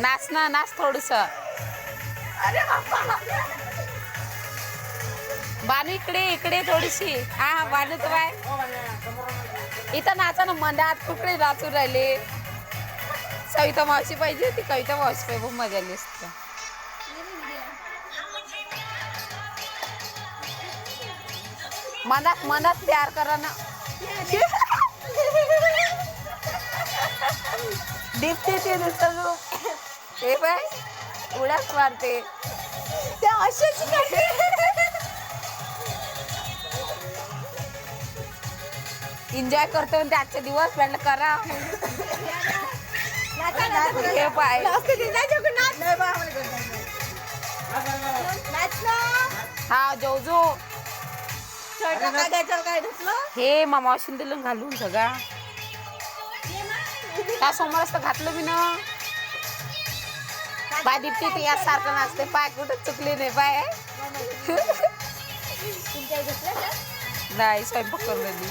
नाच ना नाच थोडस. बानू इकडे इकडे थोडीशी. हा हा बानू तर बाय इथं नाचा ना मंदात कुकडे नाचून राहिले. सविता मावशी पाहिजे होती. कविता मावशी पाहिजे खूप मजा आली असते. मनात मनात प्यार करा ना. दीप्ती ते दुसरं हे बाय उड्याच मारते त्या अशाच. एन्जॉय करतो म्हणते आजचे दिवस म्हटलं करा. हे पाय हा जोजो हे मामाशीन दिलं घालून सगळा त्या समोरच तर घातलं मी ना. पाय दीप्ती ते यासारखं नाचते. पाय कुठं चुकले नाही पाय. नाही स्वयंपाक करून राहिली.